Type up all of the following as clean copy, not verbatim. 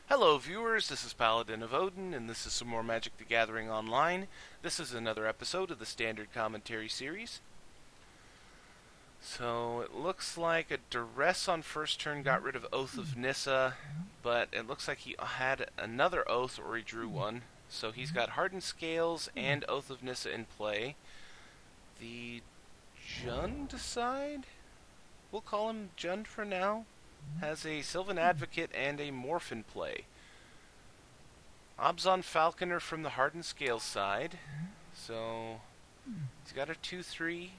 Hello viewers, this is Paladin of Odin, and this is some more Magic the Gathering Online. This is another episode of the Standard Commentary series. So, it looks like a Duress on first turn got rid of Oath of Nissa, but it looks like he had another Oath or he drew one. So he's got Hardened Scales and Oath of Nissa in play. The Jund side? We'll call him Jund for now. Has a Sylvan Advocate and a Morph in play. Abzan Falconer from the Hardened Scales side. So he's got a 2-3.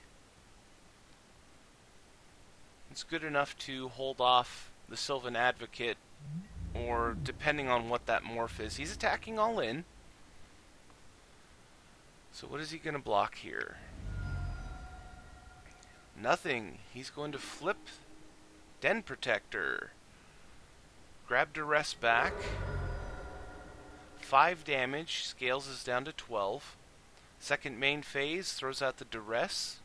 It's good enough to hold off the Sylvan Advocate, or depending on what that morph is. He's attacking all in. So what is he going to block here? Nothing. He's going to flip Den Protector. Grab Duress back. 5 damage. Scales is down to 12. Second main phase throws out the Duress.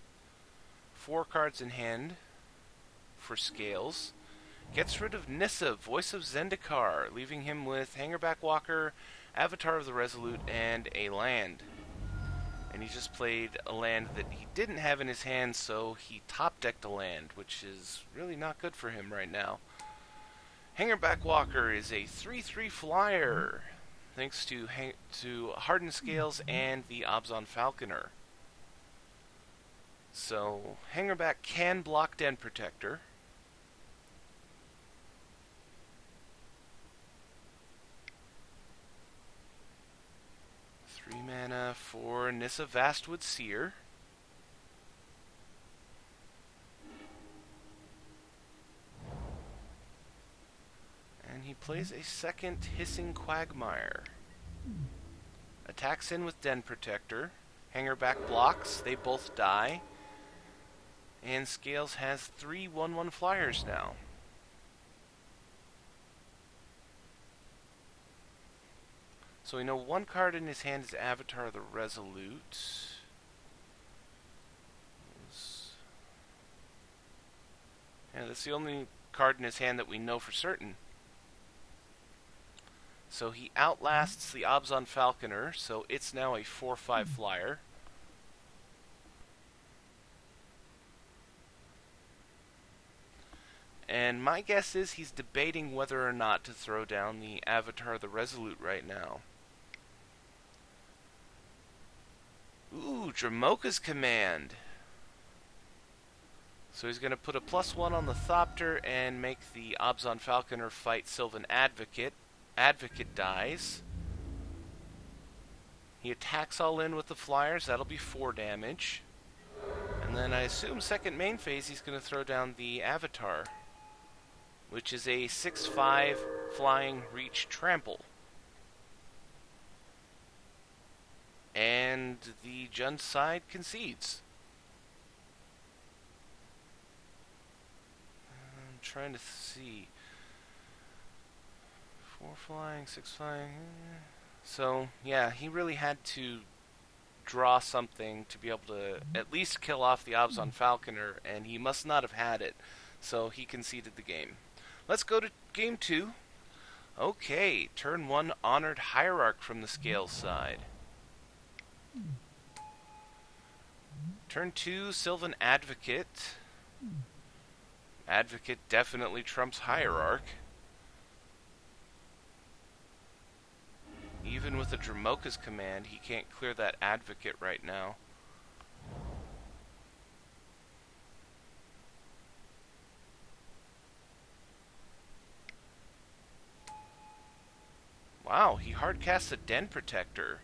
4 cards in hand for Scales. Gets rid of Nissa, Voice of Zendikar, leaving him with Hangerback Walker, Avatar of the Resolute, and a land. And he just played a land that he didn't have in his hand, so he top-decked a land, which is really not good for him right now. Hangerback Walker is a 3-3 flyer, thanks to Hardened Scales and the Abzan Falconer. So, Hangerback can block Den Protector. Three mana for Nissa Vastwood Seer. And he plays a second Hissing Quagmire. Attacks in with Den Protector. Hangerback blocks, they both die. And Scales has 3 1/1 flyers now. So we know one card in his hand is Avatar of the Resolute. Yeah, that's the only card in his hand that we know for certain. So he outlasts the Abzan Falconer, so it's now a 4-5 flyer. And my guess is he's debating whether or not to throw down the Avatar of the Resolute right now. Ooh, Dramoka's Command. So he's going to put a +1 on the Thopter and make the Abzan Falconer fight Sylvan Advocate. Advocate dies. He attacks all in with the flyers. That'll be 4 damage. And then I assume second main phase he's going to throw down the Avatar, which is a 6-5 flying reach trample. And the Jund side concedes. I'm trying to see. 4 flying, 6 flying. So, yeah, he really had to draw something to be able to at least kill off the Abzan Falconer, and he must not have had it. So he conceded the game. Let's go to game 2. Okay, turn 1 Honored Hierarch from the Scales side. Turn 2 Sylvan Advocate. Advocate definitely trumps Hierarch. Even with the Dramoka's Command, he can't clear that Advocate right now. Wow, he hardcasts a Den Protector.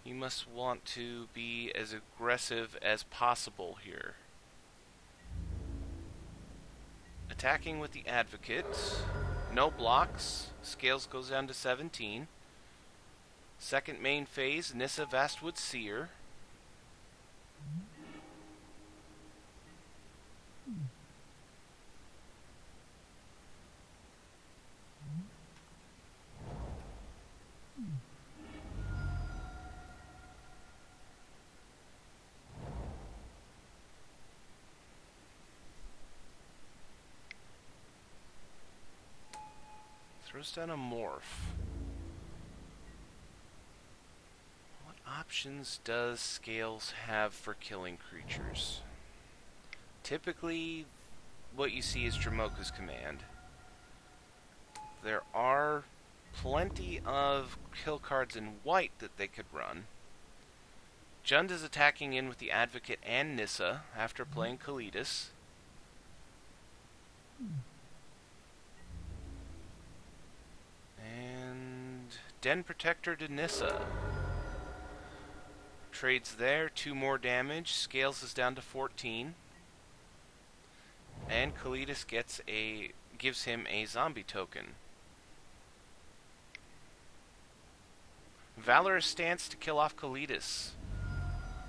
He must want to be as aggressive as possible here. Attacking with the Advocate. No blocks. Scales goes down to 17. Second main phase, Nissa Vastwood Seer. Throws down a morph. What options does Scales have for killing creatures? Typically, what you see is Dramoka's command. There are plenty of kill cards in white that they could run. Jund is attacking in with the Advocate and Nissa after playing Kalidas. And Den Protector to Nissa. Trades there, 2 more damage. Scales is down to 14. And Kalidas gives him a zombie token. Valorous Stance to kill off Kalidas.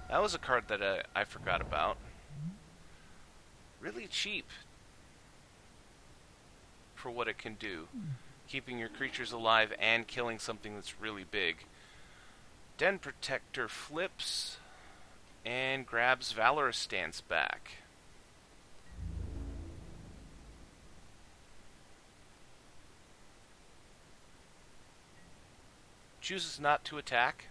That was a card that I forgot about. Really cheap for what it can do. Keeping your creatures alive and killing something that's really big. Den Protector flips and grabs Valorous Stance back. Chooses not to attack.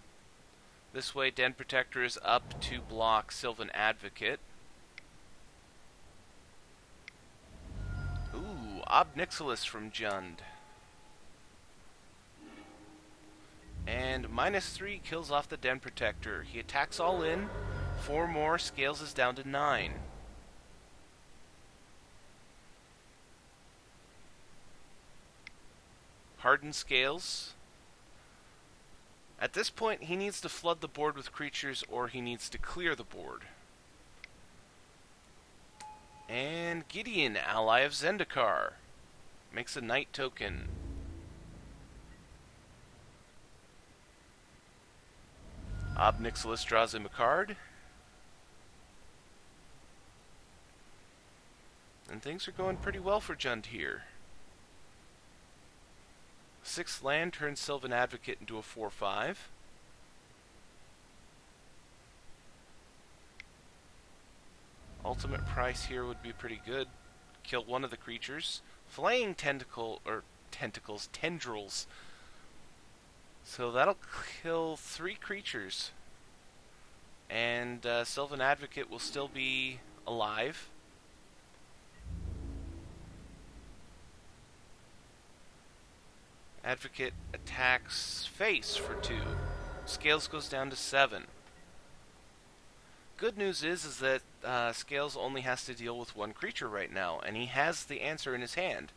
This way, Den Protector is up to block Sylvan Advocate. Ooh, Ob Nixilis from Jund. And -3 kills off the Den Protector. He attacks all in. 4 more, Scales is down to 9. Hardened Scales. At this point, he needs to flood the board with creatures or he needs to clear the board. And Gideon, ally of Zendikar, makes a Knight token. Ob Nixilis draws him a card. And things are going pretty well for Jund here. 6th land turns Sylvan Advocate into a 4/5. Ultimate price here would be pretty good. Kill one of the creatures. Flaying tendrils. So that'll kill 3 creatures. And Sylvan Advocate will still be alive. Advocate attacks face for 2. Scales goes down to 7. Good news is that Scales only has to deal with 1 creature right now, and he has the answer in his hand.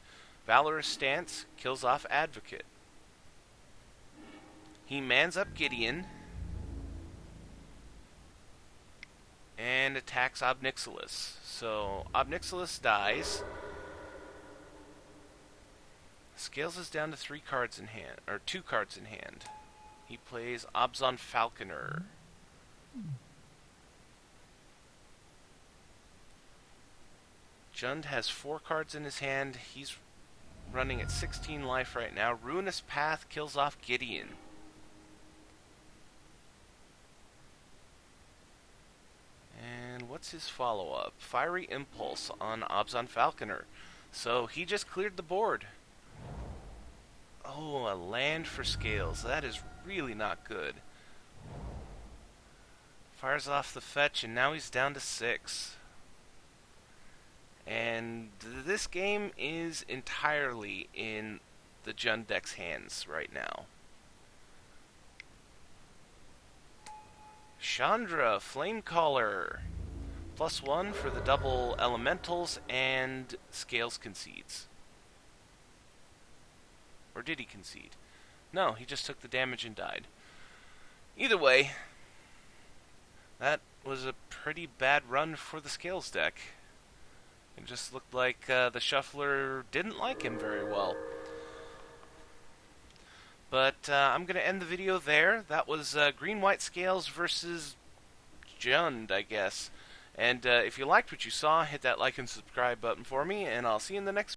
Valorous Stance kills off Advocate. He mans up Gideon and attacks Ob Nixilis. So Ob Nixilis dies. Scales is down to 3 cards in hand, or 2 cards in hand. He plays Abzan Falconer. Jund has 4 cards in his hand. He's running at 16 life right now. Ruinous Path kills off Gideon. And what's his follow-up? Fiery Impulse on Abzan Falconer. So he just cleared the board. Oh, a land for Scales. That is really not good. Fires off the fetch, and now he's down to 6. And this game is entirely in the Jund deck's hands right now. Chandra, Flamecaller. +1 for the double elementals, and Scales concedes. Or did he concede? No, he just took the damage and died. Either way, that was a pretty bad run for the Scales deck. It just looked like the Shuffler didn't like him very well. But I'm going to end the video there. That was Green-White Scales versus Jund, I guess. And if you liked what you saw, hit that like and subscribe button for me, and I'll see you in the next